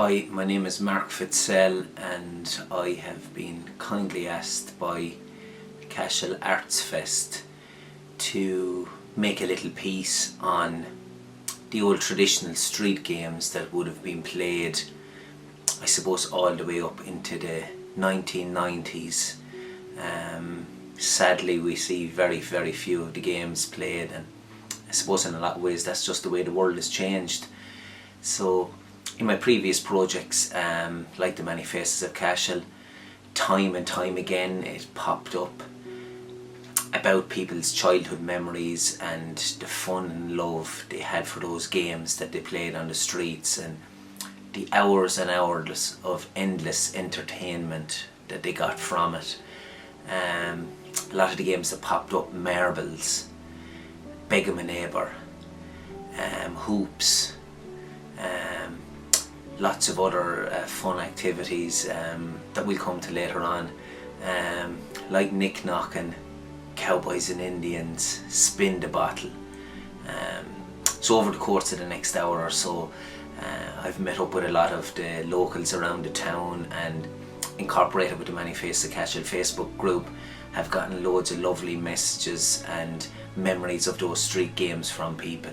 Hi, my name is Mark Fitzell and I have been kindly asked by Cashel Artsfest to make a little piece on the old traditional street games that would have been played, I suppose, all the way up into the 1990s. Sadly, we see very few of the games played, and I suppose in a lot of ways that's just the way the world has changed. So in my previous projects, like the Many Faces of Cashel, time and time again it popped up about people's childhood memories and the fun and love they had for those games that they played on the streets, and the hours and hours of endless entertainment that they got from it. A lot of the games that popped up: marbles, beg 'em a neighbour, hoops, lots of other fun activities that we'll come to later on, like Knockin, Cowboys and Indians, spin the bottle. So over the course of the next hour or so, I've met up with a lot of the locals around the town and, incorporated with the Many Faces of Cashel Facebook group, have gotten loads of lovely messages and memories of those street games from people.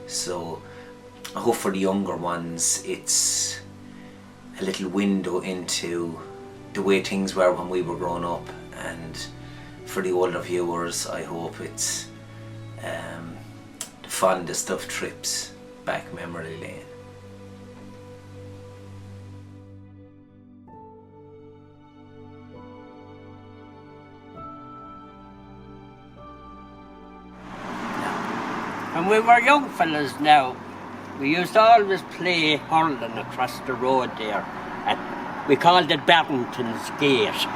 So I hope for the younger ones it's a little window into the way things were when we were growing up, and for the older viewers I hope it's the fondest of trips back memory lane. When we were young fellas now, we used to always play hurling across the road there. We called it Barrington's Gate.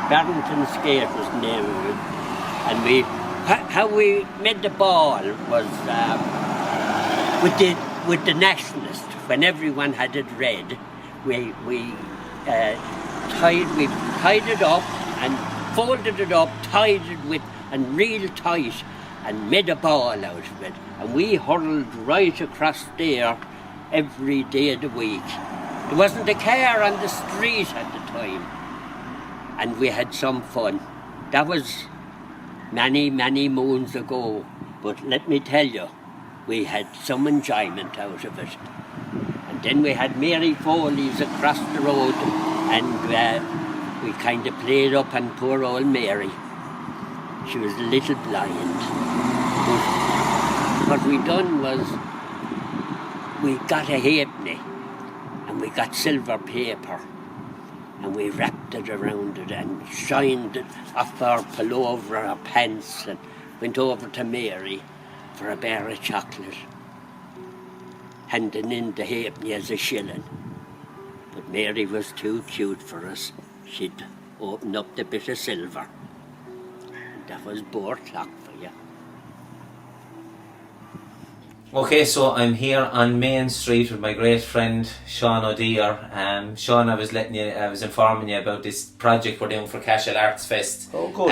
Barrington's Gate was the name of it. And how we made the ball was with the nationalist. When everyone had it red, we tied it up and folded it up, tied it with and real tight, and made a ball out of it, and we hurled right across there every day of the week. There wasn't a car on the street at the time, and we had some fun. That was many moons ago, but let me tell you, we had some enjoyment out of it. And then we had Mary Foley's across the road, and we kind of played up on poor old Mary. She was a little blind. But what we done was we got a halfpenny and we got silver paper and we wrapped it around it and shined it off our pullover, our pants, and went over to Mary for a bar of chocolate, handing in the halfpenny as a shilling. But Mary was too cute for us. She'd open up the bit of silver. That was board clock for you. Okay, so I'm here on Main Street with my great friend Sean O'Dear. Sean, I was informing you about this project we're doing for Cashel Artsfest. Oh, good.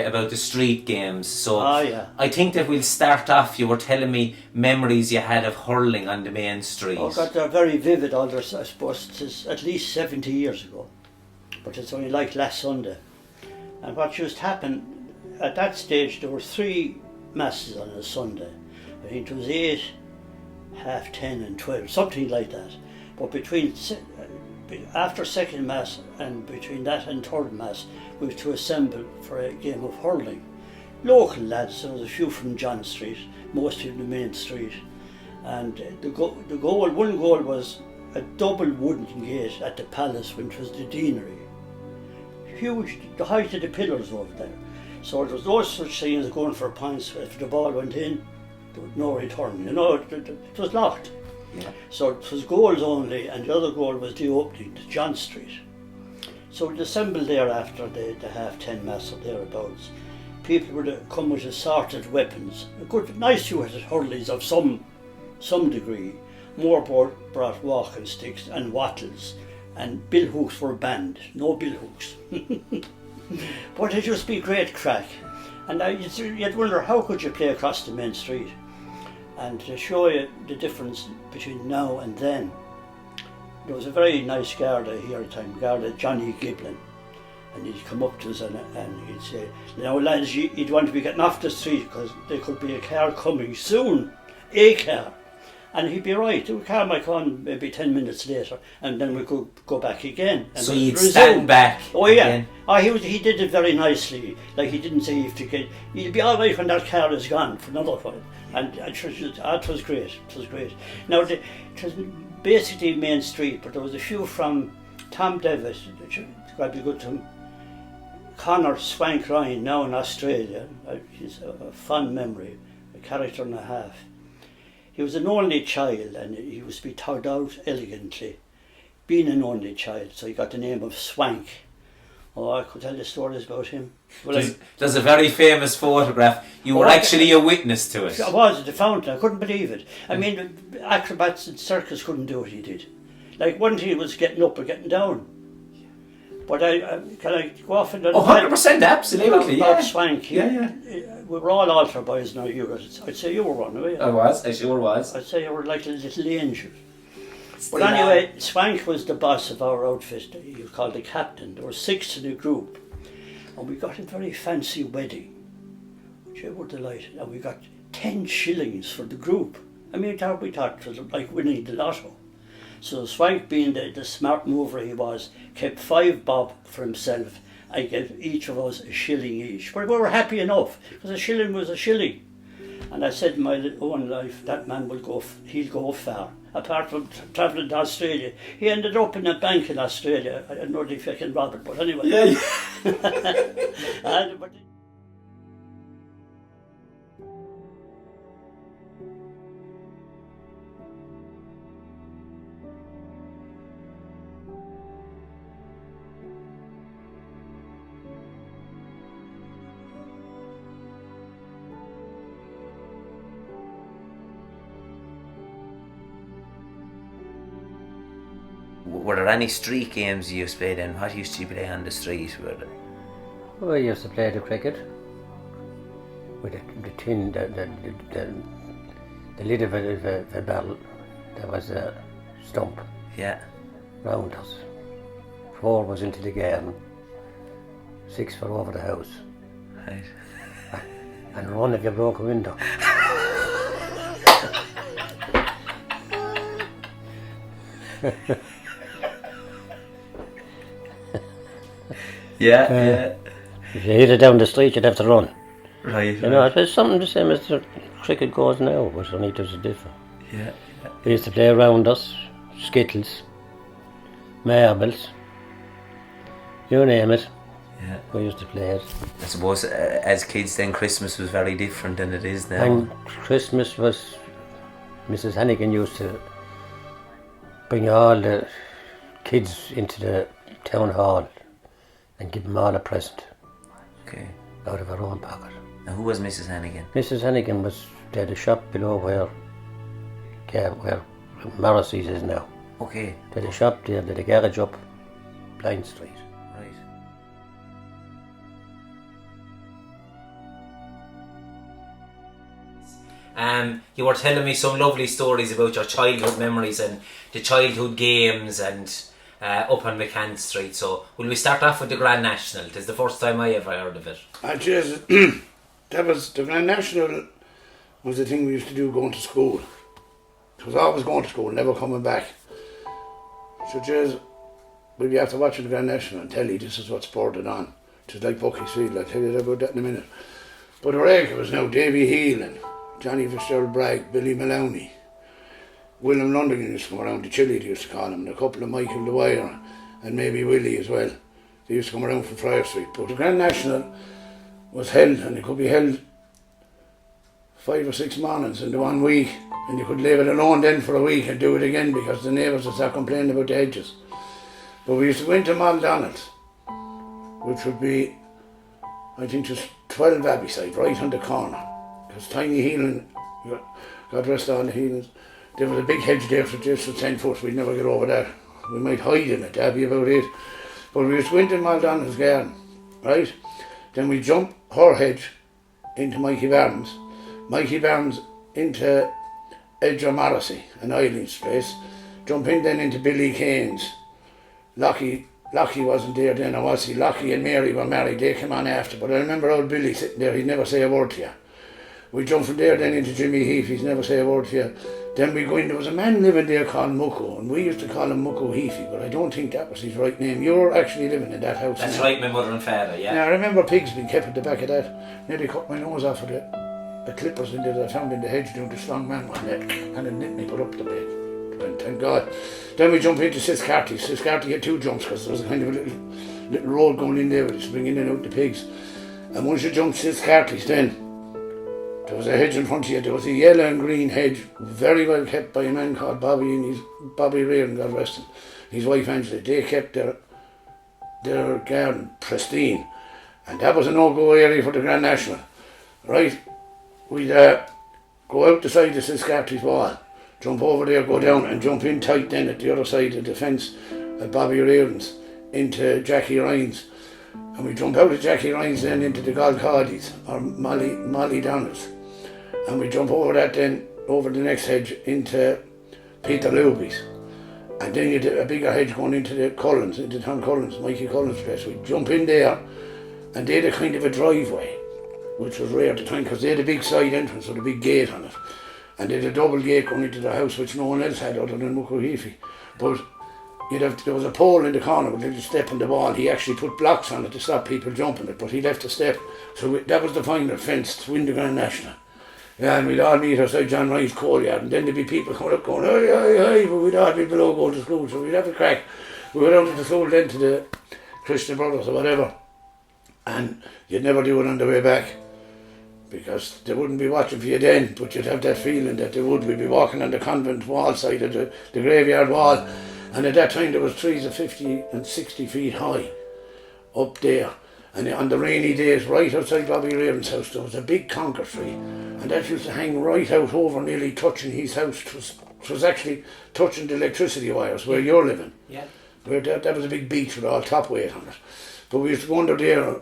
About the street games. So yeah. I think that we'll start off. You were telling me memories you had of hurling on the main street. Oh God, they're very vivid. I suppose it's at least 70 years ago, but it's only like last Sunday. And what just happened at that stage, there were 3 masses on a Sunday. I think it was 8, 10:30 and 12, something like that. But after second mass and between that and third mass, we were to assemble for a game of hurling. Local lads, there was a few from John Street, mostly in the main street. And one goal was a double wooden gate at the palace, which was the deanery. Huge, the height of the pillars over there. So there was no such thing as going for points. If the ball went in, there was no return. It was locked. Yeah. So it was goals only, and the other goal was the opening to John Street. So we assembled there after the 10:30 mass or thereabouts. People would come with assorted weapons. A good, nice unit hurleys of some degree. More brought walking sticks and wattles, and bill hooks were banned. No bill hooks. But it used to be great crack. And you'd wonder, how could you play across the main street? And to show you the difference between now and then, there was a very nice Garda here at the time, Garda Johnny Giblin. And he'd come up to us and he'd say, now lads, you'd want to be getting off the street because there could be a car coming soon, a car. And he'd be right, the car might come on maybe 10 minutes later and then we could go back again. And so you'd stand back. Oh yeah, again. He did it very nicely. Like he didn't say you have to get, you'll be all right when that car is gone for another while. And it was great, it was great. Now it was basically Main Street, but there was a few from Tom Davis, which got to be good to him. Connor Swank Ryan, now in Australia, he's a fond memory, a character and a half. He was an only child and he was to be tugged out elegantly, being an only child, so he got the name of Swank. Oh, I could tell you stories about him. There's a very famous photograph. You were actually a witness to it. I was at the fountain, I couldn't believe it. I mean, acrobats in circus couldn't do what he did. Like one thing was getting up or getting down. But can I go off and... 100%, absolutely, Bob Swank, we were all altar boys now, I'd say you were one, were you? I sure was. I'd say you were like a little angel. But anyway, Swank was the boss of our outfit. He was called the captain. There were 6 in a group. And we got a very fancy wedding. Which we were delighted. And we got 10 shillings for the group. I mean, we thought it was like winning the lotto. So Swank, being the smart mover he was, kept 5 bob for himself. I gave each of us a shilling each. But we were happy enough, because a shilling was a shilling. And I said in my own life, that man he'll go far. Apart from travelling to Australia. He ended up in a bank in Australia. I don't know if I can rob it, but anyway. Yeah. Were there any street games you used to play then? What used you play on the street? Well, I used to play the cricket with the tin, the lid of a barrel. There was a stump. Yeah. Round us. 4 was into the garden. 6 were over the house. Right. And run if you broke a window. Yeah. If you hit it down the street, you'd have to run. Right. You know, it's something the same as the cricket goes now, but only there's a difference. Yeah. We used to play around us, Skittles, marbles, you name it. Yeah. We used to play it. I suppose as kids then Christmas was very different than it is now. And Christmas was, Mrs. Hannigan used to bring all the kids into the town hall and give them all a present. Okay. Out of her own pocket. Now who was Mrs. Hannigan? Mrs. Hannigan was, they had a shop below where Morrissey's is now. Okay. They had a shop there, they had a garage up Blind Street. You were telling me some lovely stories about your childhood memories and the childhood games and up on McCann Street. So will we start off with the Grand National? It is the first time I ever heard of it. That was the Grand National. Was the thing we used to do going to school. It was always going to school, never coming back. So just we'd be after watching the Grand National and telly. This is what sported on. Just like Bucky's Field. I'll tell you about that in a minute. But it was now Davy Heal and Johnny Fitzgerald Bragg, Billy Maloney, William London used to come around, the Chili they used to call him, and a couple of Michael the Wire and maybe Willie as well. They used to come around from Friar Street. But the Grand National was held, and it could be held 5 or 6 mornings in the 1 week, and you could leave it alone then for a week and do it again because the neighbours would start complaining about the hedges. But we used to go into Maldonald's, which would be, I think, just 12 Abbey right on the corner. Because Tiny Heelan, God rest all the Heelans, there was a big hedge there for just 10 foot, we'd never get over that. We might hide in it, that'd be about it. But we used to go into Maldonald's garden, right? Then we jump her hedge into Mikey Barnes into Edger Morrissey, an Eileen's place, jump in then into Billy Kane's. Lockie wasn't there then, or was he? Lockie and Mary were married, they came on after, but I remember old Billy sitting there, he'd never say a word to you. We jumped from there then into Jimmy Heath, he'd never say a word to you. Then we go in, there was a man living there called Mucko, and we used to call him Mucko Heafy, but I don't think that was his right name. You're actually living in that house. That's now. right, my mother and father, yeah. Now I remember pigs being kept at the back of that. Nearly cut my nose off with the clippers in there that I found in the hedge doing the strong man one day, and it nipped me put up the bed. And thank God. Then we jump into Ciscarty. Ciscarty had 2 jumps because there was a kind of a little road going in there with us, bringing in and out the pigs. And once you jumped Ciscarty's, then there was a hedge in front of you. There was a yellow and green hedge, very well kept by a man called Bobby and Bobby Reardon, God rest him. His wife Angela. They kept their garden pristine, and that was a no-go area for the Grand National. Right, we'd go out the side of Ciscarty's wall, jump over there, go down and jump in tight then at the other side of the fence at Bobby Reardon's into Jackie Ryan's, and we jump out of Jackie Ryan's then into the Galcardies or Molly Donald's, and we jump over that then over the next hedge into Peter Luby's, and then you had a bigger hedge going into the Cullens, into Tom Cullens, Mikey Cullens' place. We jump in there, and they had a kind of a driveway, which was rare at the time because they had a big side entrance with a big gate on it. And they had a double gate going into the house which no one else had other than Mucko Heafy. But there was a pole in the corner with a little step in the wall. He actually put blocks on it to stop people jumping it, but he left a step. So that was the final fence to win the Grand National. Yeah, and we'd all meet outside John Ryan's coal yard, and then there'd be people coming up going, hey, hey, hey, but we'd all be below going to school, so we'd have a crack. We went down to the school then to the Christian Brothers or whatever, and you'd never do it on the way back, because they wouldn't be watching for you then, but you'd have that feeling that they would. We'd be walking on the convent wall side of the graveyard wall, and at that time there was trees of 50 and 60 feet high up there, and on the rainy days right outside Bobby Reardon's house there was a big conker tree, and that used to hang right out over nearly touching his house. It was actually touching the electricity wires where you're living. Yeah. Where that was a big beach with all top weight on it. But we used to go under there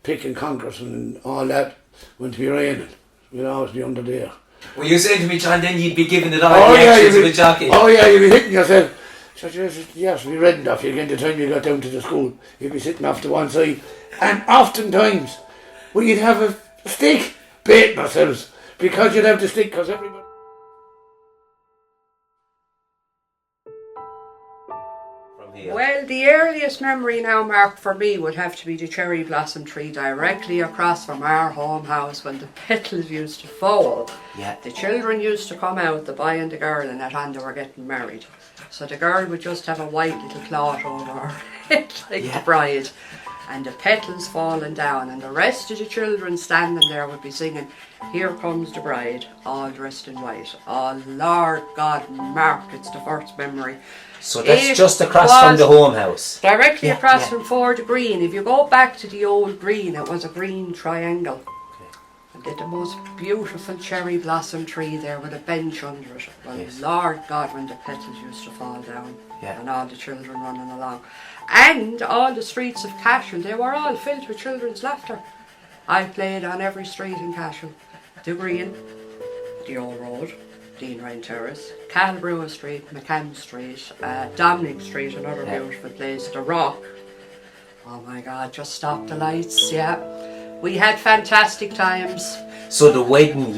picking conkers and all that. When it be raining, we'd always be under there. Well, you saying to me, John, then you'd be giving it all Oh the yeah, actions of a jockey. Oh yeah, you'd be hitting yourself. So yes, we reddened off you again the time you got down to the school. You'd be sitting off to one side, and oftentimes we'd have a stick baiting ourselves because you'd have the stick because everybody. Well, the earliest memory now, Mark, for me would have to be the cherry blossom tree directly across from our home house when the petals used to fall. Yeah. The children used to come out, the boy and the girl, and that on they were getting married. So the girl would just have a white little cloth over her head like the bride, and the petals falling down, and the rest of the children standing there would be singing, "Here comes the bride, all dressed in white." Oh Lord God, Mark, it's the first memory. So that's just across from the home house. Directly across from Ford Green. If you go back to the old green, it was a green triangle. Okay. And they had the most beautiful cherry blossom tree there with a bench under it. Well, Yes. Lord God, when the petals used to fall down, Yeah. and all the children running along. And all the streets of Cashel, they were all filled with children's laughter. I played on every street in Cashel. The Green, the Old Road, Dean Ryan Terrace, Cal Brewer Street, McCann Street, Dominic Street, another beautiful place, The Rock. Oh my God, just stop the lights, yeah. We had fantastic times. So the wedding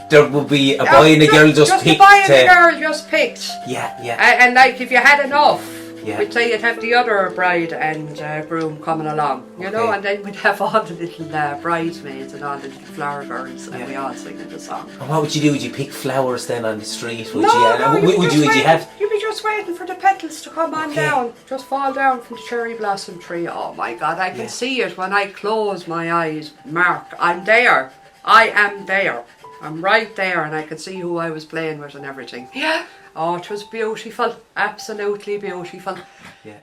there would be a boy and a girl just picked. A boy and a girl just picked. Yeah. And like if you had enough, Yeah. we'd say you'd have the other bride and groom coming along, you know, Okay. and then we'd have all the little bridesmaids and all the little flower girls, and we all singing the song. And what would you do? Would you pick flowers then on the street? Would You'd be just waiting for the petals to come on Okay. down, just fall down from the cherry blossom tree. Oh my God, I can see it when I close my eyes. Mark, I'm there. I am there. I'm right there, and I could see who I was playing with and everything. Yeah. Oh, it was beautiful. Absolutely beautiful. Yeah.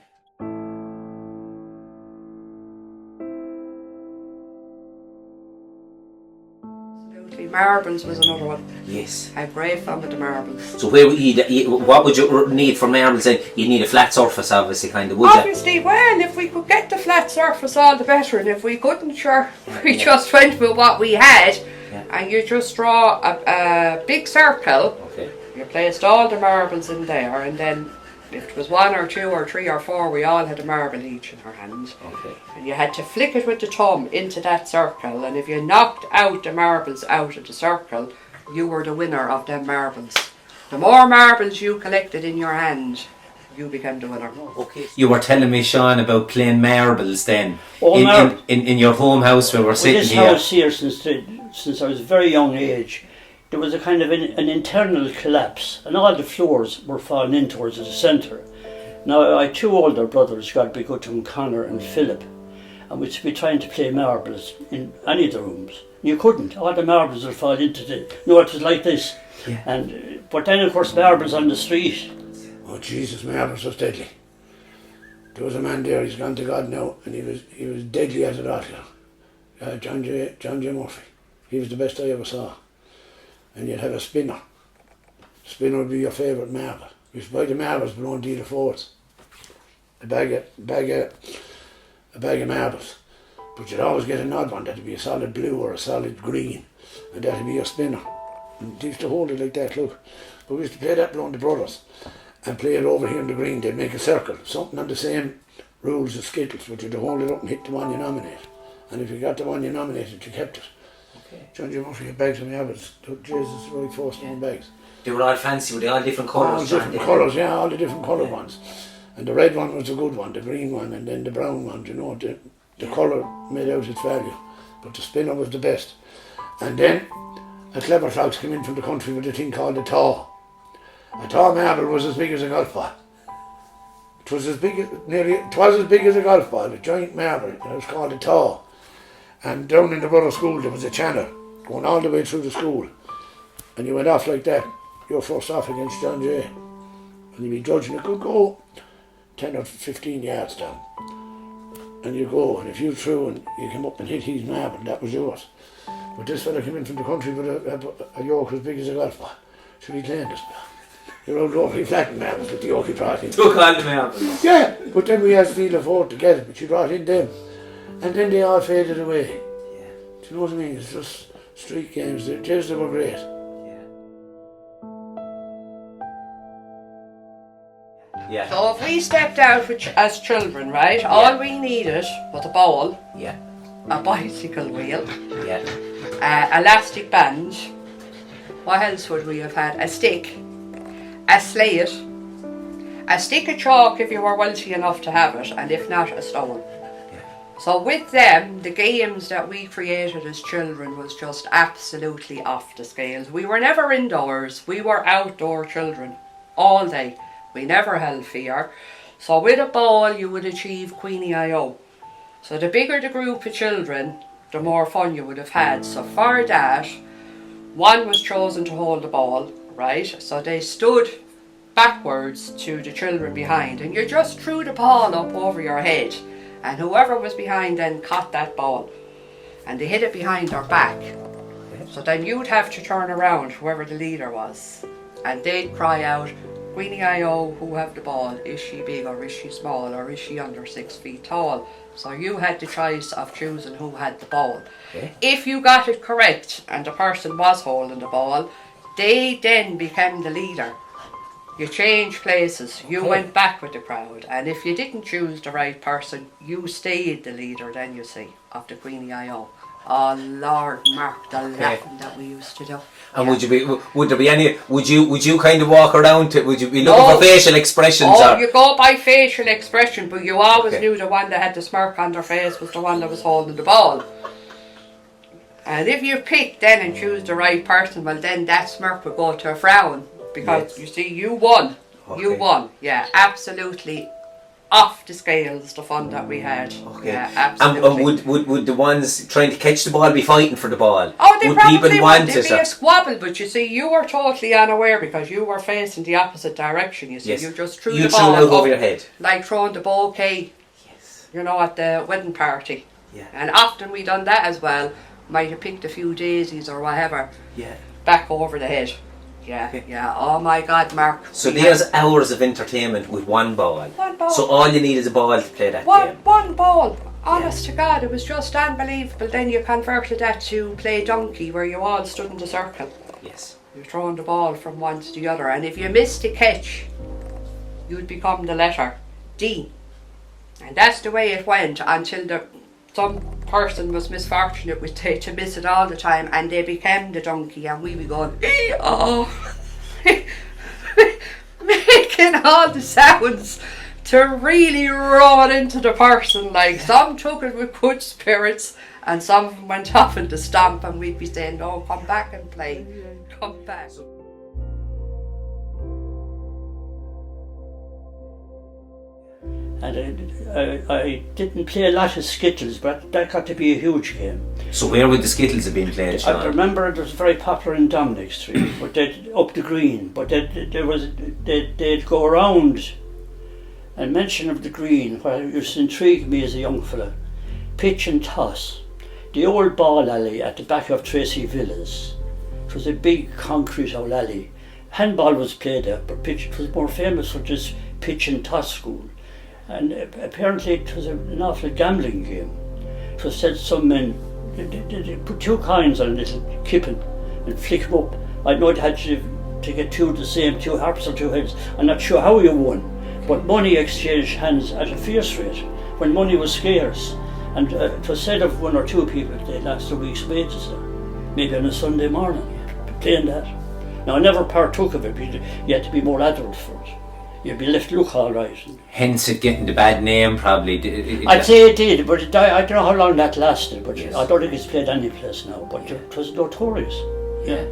Absolutely. Marbles was another one. Yes. I had great fun with the marbles. So where would what would you need for marbles then? You'd need a flat surface, obviously, kind of, would you? Obviously, well, if we could get the flat surface, all the better, and if we couldn't, sure, we just went with what we had. Yeah. And you just draw a big circle. Okay. You placed all the marbles in there, and then if it was 1 or 2 or 3 or 4, we all had a marble each in our hand. Okay. And you had to flick it with the thumb into that circle, and if you knocked out the marbles out of the circle, you were the winner of them marbles. The more marbles you collected in your hand, you became the winner. Okay. You were telling me, Sean, about playing marbles then. Oh, in your home house where we're sitting this here. house here, since I was a very young age, there was a kind of an internal collapse, and all the floors were falling in towards the centre. Now, I had 2 older brothers, God be good to them, Connor and Philip, and we'd be trying to play marbles in any of the rooms. You couldn't. All the marbles would fall into the... it was like this. Yeah. But then, of course, marbles on the street. Oh Jesus, marbles was deadly. There was a man there, he's gone to God now, and he was deadly as a rattler. John J. Murphy. He was the best I ever saw. And you'd have a spinner. Spinner would be your favourite marble. You used to buy the marbles but don't deal the fours. A bag of marbles. But you'd always get an odd one, that'd be a solid blue or a solid green, and that'd be your spinner. And they used to hold it like that, look. But we used to play that below the brothers and play it over here in the green. They'd make a circle, something on the same rules as Skittles, but you'd hold it up and hit the one you nominate. And if you got the one you nominated, you kept it. Okay. John J. Murphy had bags of marbles. Jesus, really 4 stone bags. They were all fancy, were they all different colours? All different colours, yeah, all the different coloured ones. And the red one was the good one, the green one, and then the brown one, you know, the colour made out its value. But the spinner was the best. And then a clever frogs came in from the country with a thing called a taw. A taw marble was as big as a golf ball. It was as big as a golf ball, a giant marble. It was called a taw. And down in the brother school there was a channel going all the way through the school. And you went off like that. You're first off against John J. And you'd be judging, it could go 10 or 15 yards down. And you go, and if you threw and you came up and hit his marble, that was yours. But this fella came in from the country with a yoke as big as a golf ball. So he claimed us. He rolled over, he flattened marbles with the yoke he brought in. Took all the marbles. Yeah, but then we had to deal afford to get it, but she brought in them. And then they all faded away. Yeah. Do you know what I mean? It's just street games. They were great. Yeah. So if we stepped out as children, right, all we needed was a ball, Yeah. a bicycle wheel, Yeah. elastic band. What else would we have had? A stick, a slate, a stick of chalk if you were wealthy enough to have it, and if not, a stone. So with them, the games that we created as children was just absolutely off the scales. We were never indoors, we were outdoor children all day. We never held fear. So with a ball you would achieve Queenie I.O. So the bigger the group of children, the more fun you would have had. So for that, one was chosen to hold the ball, right? So they stood backwards to the children behind, and you just threw the ball up over your head, and whoever was behind then caught that ball, and they hit it behind their back. So then you'd have to turn around, whoever the leader was, and they'd cry out, Queenie I.O., who have the ball? Is she big or is she small, or is she under 6 feet tall? So you had the choice of choosing who had the ball. Okay. If you got it correct and the person was holding the ball, they then became the leader. You changed places, you went back with the crowd, and if you didn't choose the right person, you stayed the leader then, you see, of the Queenie I.O. Oh Lord, Mark, the laughing that we used to do. And would there be any, would you kind of walk around to, would you be looking No. for facial expressions? Oh, or? you go by facial expression, but you always knew the one that had the smirk on their face was the one that was holding the ball. And if you pick then and choose the right person, well then that smirk would go to a frown. Because you see, you won. Okay. You won. Yeah, absolutely off the scales the fun that we had. Okay. Yeah, absolutely. And would the ones trying to catch the ball be fighting for the ball? Oh, they would probably people would. want There'd it? be a squabble, but you see, you were totally unaware because you were facing the opposite direction. You see, Yes. you just threw You the threw ball it out up, over your head. like throwing the bouquet. Yes. You know, at the wedding party. Yeah. And often we done that as well. Might have picked a few daisies or whatever. Yeah. Back over the head. Yeah, Okay. yeah. Oh my God, Mark. So we there's had hours of entertainment with one ball. one ball. So all you need is a ball to play that game. One ball. Honest to God, it was just unbelievable. Then you converted that to play donkey, where you all stood in the circle. Yes. You're throwing the ball from one to the other, and if you missed a catch, you'd become the letter D. And that's the way it went until some person was misfortunate with to miss it all the time, and they became the donkey, and we be going, oh, making all the sounds to really rub it into the person. Like, some took it with good spirits, and some of them went off into stomp, and we'd be saying, oh, come back and play, come back. And I didn't play a lot of Skittles, but that got to be a huge game. So where would the Skittles have been played, Sean? I remember it was very popular in Dominic Street, but up the green. But they'd go around and mention of the green, what used to intrigue me as a young fella, pitch and toss. The old ball alley at the back of Tracy Villas. It was a big concrete old alley. Handball was played there, but it was more famous for this pitch and toss school. And apparently it was an awful gambling game. It was said some men they put 2 coins on a little kippin and flick them up. I know it had to get 2 the same, 2 harps or 2 heads. I'm not sure how you won, but money exchanged hands at a fierce rate when money was scarce. And it was said of 1 or 2 people they lost a week's wages there, maybe on a Sunday morning, playing that. Now I never partook of it, but you had to be more adult for it. You'd be left look all right. Hence it getting the bad name, probably. I'd say it did, but I don't know how long that lasted, but yes. I don't think it's played any place now, but it was notorious. Yeah.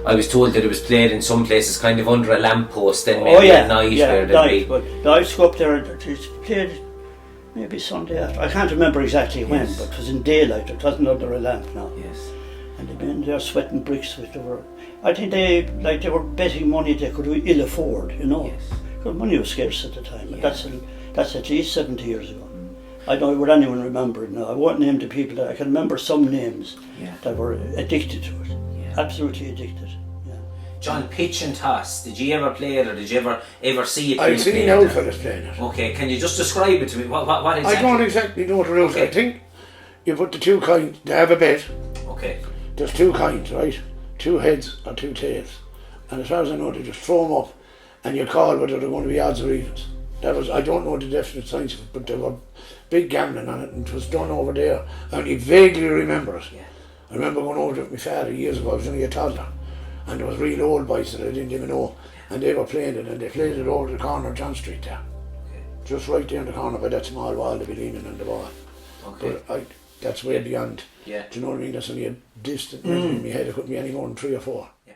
I was told that it was played in some places kind of under a lamppost, then maybe at night. Yeah, night, but I used to go up there and it's played maybe Sunday after. I can't remember exactly when, but it was in daylight, it wasn't under a lamp now. Yes. And they'd been there sweating bricks with I think they were betting money they could ill afford, you know. Yes. Because money was scarce at the time, Yeah. that's at least 70 years ago. I don't know would anyone remember it now. I won't name the people, that I can remember some names that were addicted to it. Yeah. Absolutely addicted. Yeah. John, pitch and toss, did you ever play it, or did you ever see it? I've seen old fellas playing it. Okay, can you just describe it to me? What exactly? I don't exactly know what the rules are. I think you put the 2 coins, they have a bet. Okay. There's 2 coins, right? 2 heads or 2 tails. And as far as I know, they just throw them up and you call whether they're going to be odds or evens. That was, I don't know the definite science of it, but there were big gambling on it, and it was done over there. I only vaguely remember it. Yeah. I remember going over with my father years ago. I was only a toddler, and there was real old boys that I didn't even know, and they were playing it, and they played it over the corner of John Street there. Okay. Just right there in the corner by that small wall, they'd be leaning on the wall. Okay. But that's way beyond. Yeah. Do you know what I mean? That's only a distant memory in my head. It couldn't be any more than 3 or 4. Yeah.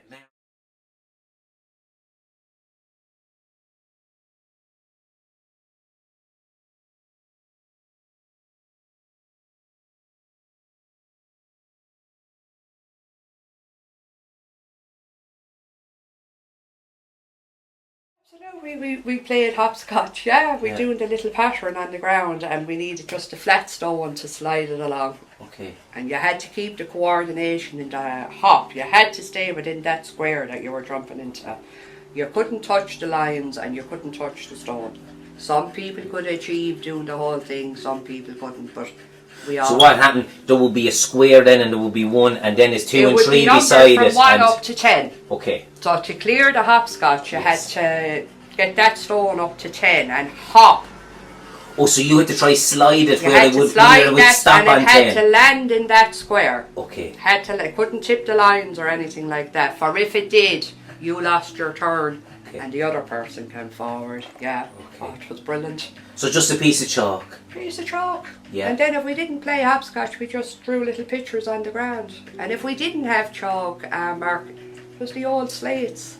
We played hopscotch, we doing the little pattern on the ground, and we needed just a flat stone to slide it along. Okay. And you had to keep the coordination in the hop. You had to stay within that square that you were jumping into. You couldn't touch the lines and you couldn't touch the stone. Some people could achieve doing the whole thing, some people couldn't, but we all... So what happened, there would be a square then, and there would be 1, and then it's 2 it and would 3 be numbered beside from it. 1 up to 10. Okay. So to clear the hopscotch, you Yes. had to get that stone up to 10 and hop. Oh, so you had to try slide it You where had it to would, slide where it would that, stop and on it had 10. to land in that square. Okay. Couldn't tip the lines or anything like that. For if it did, you lost your turn, Okay. and the other person came forward. Yeah, Okay. it was brilliant. So just a piece of chalk. Piece of chalk. Yeah. And then if we didn't play hopscotch, we just drew little pictures on the ground. And if we didn't have chalk, Mark, it was the old slates.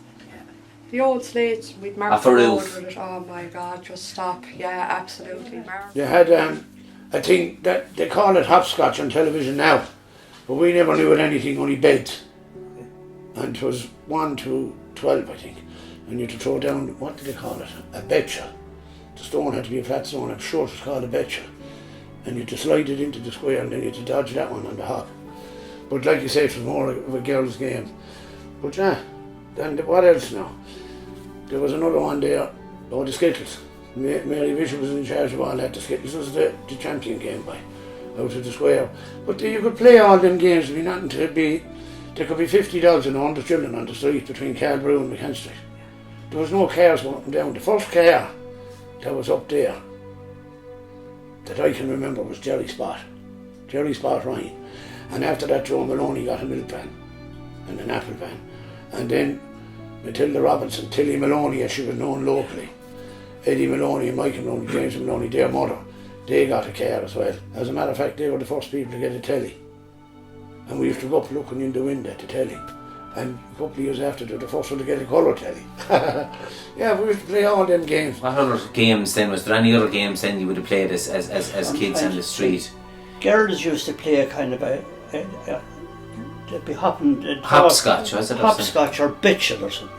The old slates, we'd mark Off a the road roof. with it. Oh my God, just stop. Yeah, absolutely. Mark. They had, I think that they call it hopscotch on television now, but we never knew it anything, only beds. And it was 1 to 12, I think. And you had to throw down, what did they call it? A betcha. The stone had to be a flat stone, I'm sure it was called a betcha. And you had to slide it into the square, and then you had to dodge that one on the hop. But like you say, it was more of a girls' game. But yeah, then what else now? There was another one there, the Skittles. Mary Bishop was in charge of all that. The Skittles was the champion game by out of the square. But you could play all them games, it'd be nothing to be there could be 50 dogs and 100 children on the street between Calbrew and McCann Street. There was no cars going up and down. The first car that was up there that I can remember was Jerry Spot Ryan. And after that, Joe Maloney got a milk van and an apple van. And then Matilda Robinson, Tilly Maloney as she was known locally, Eddie Maloney and Michael Maloney, James Maloney, their mother, they got a car as well. As a matter of fact, they were the first people to get a telly. And we used to go up looking in the window at the telly. And a couple of years after, they were the first one to get a colour telly. Yeah, we used to play all them games. What other games then? Was there any other games then you would have played as kids on the street? Girls used to play a kind of they'd be hopping... Hopscotch, was it? Hopscotch or bitchel or something.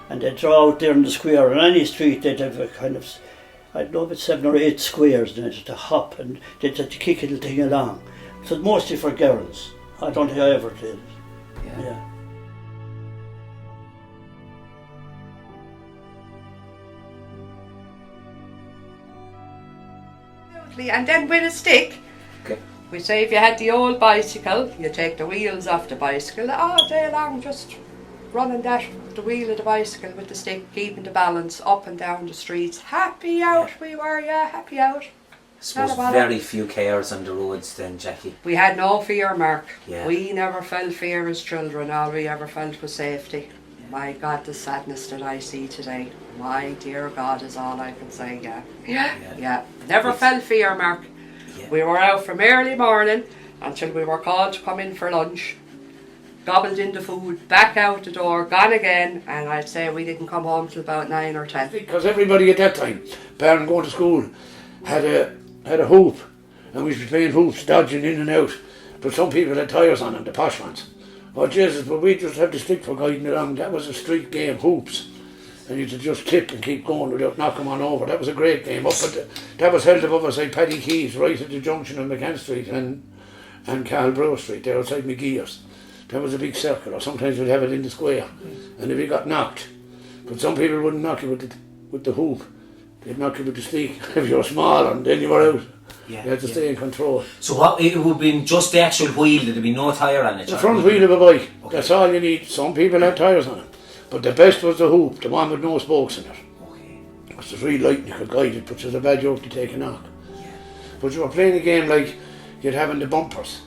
And they'd draw out there in the square. On any street they'd have a kind of, I don't know if it's 7 or 8 squares, and they'd have to hop and they'd have to kick a little thing along. So mostly for girls. I don't think I ever did. Yeah. And then with a stick, Okay. we say if you had the old bicycle, you take the wheels off the bicycle all day long, just running the wheel of the bicycle with the stick, keeping the balance up and down the streets. Happy out we were, happy out. I suppose very few cars on the roads then, Jackie. We had no fear, Mark. Yeah. We never felt fear as children. All we ever felt was safety. My God, the sadness that I see today. My dear God is all I can say, yeah. Never felt fear, Mark. Yeah. We were out from early morning until we were called to come in for lunch. Gobbled in the food, back out the door, gone again, and I'd say we didn't come home till about 9 or 10. Because everybody at that time, parents going to school, had a hoop, and we used to be playing hoops, dodging in and out. But some people had tyres on them, the posh ones. Oh Jesus, but we just had the stick for guiding along. That was a street game, hoops. And you could just tip and keep going without knocking one over. That was a great game. That was held above us like Paddy Keys, right at the junction of McCann Street and Calbrew Street, there outside McGee's. That was a big circle, or sometimes we'd have it in the square. And if you got knocked, but some people wouldn't knock you with the hoop. They'd knock you with the stick. If you were small, and then you were out. Yeah, you had to stay in control. So what, it would have been just the actual wheel, there'd be no tyre on it? The front wheel of a bike, that's all you need. Some people had tyres on it. But the best was the hoop, the one with no spokes in it. Okay. It was just really light and you could guide it, which was a bad joke to take a knock. Yeah. But you were playing a game like you'd have in the bumpers.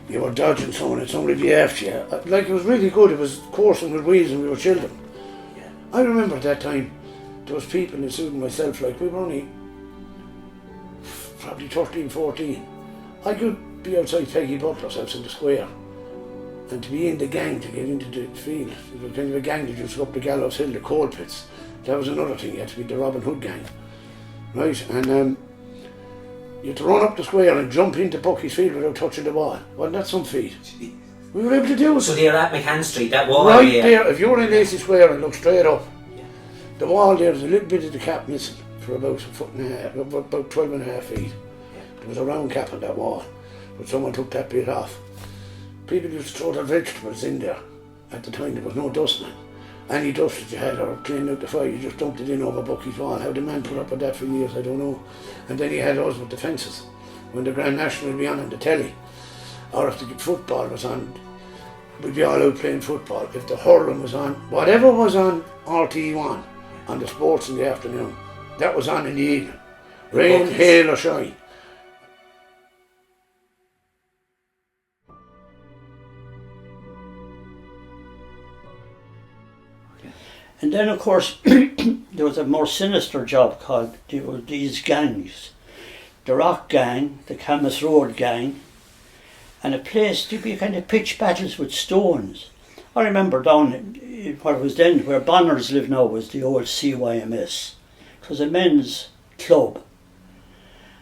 You were dodging someone and somebody would be after you. Like, it was really good. It was coursing with wheels and we were children. Yeah. I remember at that time, there was people, including myself, like we were only probably 13, 14. I could be outside Peggy Butler's house in the square. And to be in the gang to get into the field, it was kind of a gang that used to go up the Gallows Hill, the coal pits. That was another thing, you had to be the Robin Hood gang. Right, and you had to run up the square and jump into Bucky's field without touching the wall. Wasn't that some feat? We were able to do it. So they're at McCann Street, that wall right there, if you were in Lacey Square and looked straight up, the wall there was a little bit of the cap missing for about 1.5 foot, about 12.5 feet. There was a round cap on that wall, but someone took that bit off. People used to throw their vegetables in there. At the time there was no dustman. Any dust that you had or cleaning out the fire, you just dumped it in over Bucky's wall. How the man put up with that for years, I don't know. And then he had us with the fences. When the Grand National would be on the telly, or if the football was on, we'd be all out playing football. If the hurling was on, whatever was on RTE1, on the sports in the afternoon, that was on in the evening. Rain, hail or shine. And then, of course, there was a more sinister job called these gangs. The Rock Gang, the Camas Road Gang, and a place to be kind of pitch battles with stones. I remember down in what was then, where Bonners live now, was the old CYMS. It was a men's club.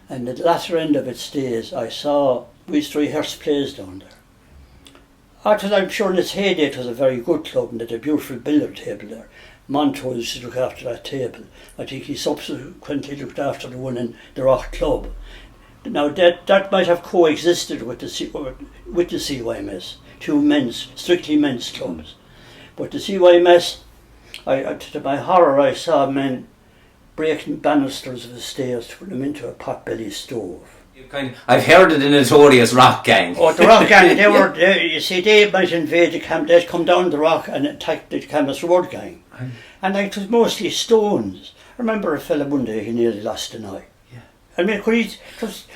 And at the latter end of its days, we used to rehearse plays down there. After I'm sure in its heyday it was a very good club and they had a beautiful billiard table there. Monto used to look after that table. I think he subsequently looked after the one in the Rock Club. Now that might have coexisted with the CYMS, two strictly men's clubs. But the CYMS, to my horror, I saw men breaking banisters of the stairs to put them into a potbelly stove. I've heard of the notorious rock gang. Oh, the rock gang, you see, they might invade the camp, they'd come down the rock and attack the Camas Road gang. And like, it was mostly stones. I remember a fella one day, he nearly lost an eye. Yeah. I mean,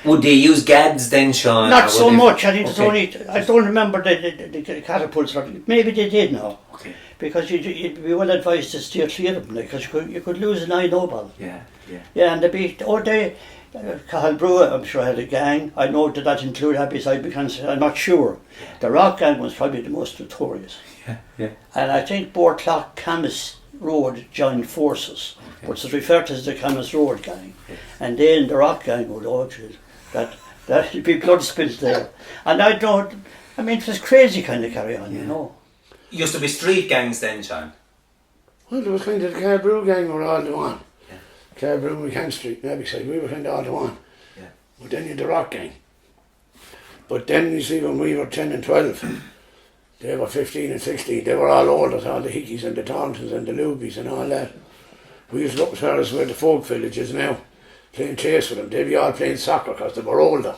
Would they use gads then, Sean? not so much, I think it's only, I don't remember the catapults, maybe they did now. Okay. Because you'd be well advised to steer clear of them, because you could lose an eye, no ball. Yeah, yeah. Yeah, and Cashel Brewer, I'm sure, had a gang. I know that included Abbeyside because I'm not sure. The rock gang was probably the most notorious. Yeah, yeah. And I think Bortlock Camas Road joined forces, which is referred to as the Camas Road gang. Yes. And then the rock gang would, that'd be blood spills there. And I mean, it was crazy kind of carry on, you know. Used to be street gangs then, Sean? Well, there was kind of the Carbrew gang were all the one. Carbrew and McCann Street in Abbeyside, we were kind of all the one. Yeah. But then you had the rock gang. But then you see when we were 10 and 12, they were 15 and 16, they were all older, all the Hickeys and the Thorntons and the Lubies and all that. We used to go up as far as where the folk village is now, playing chase with them. They'd be all playing soccer because they were older.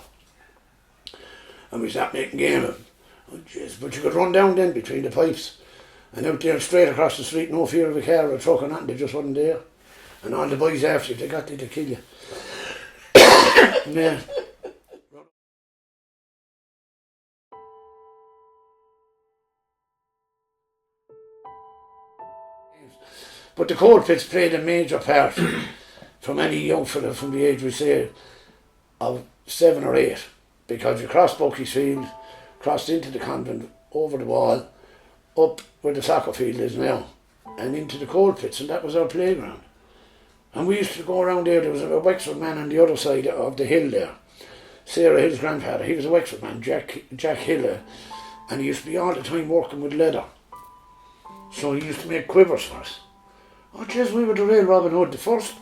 And we sat making game of them. Oh, jeez. But you could run down then between the pipes and out there straight across the street, no fear of a car or a truck or nothing, they just wasn't there. And all the boys after you, they got there to kill you. Yeah. But the cold pits played a major part from any young fella from the age we say of 7 or 8, because you crossed Bucky's Field, crossed into the convent, over the wall, up where the soccer field is now, and into the cold pits, and that was our playground. And we used to go around there. There was a Wexford man on the other side of the hill there. Sarah Hill's grandfather, he was a Wexford man, Jack Hill, and he used to be all the time working with leather. So he used to make quivers for us. Oh jeez, we were the real Robin Hood. The first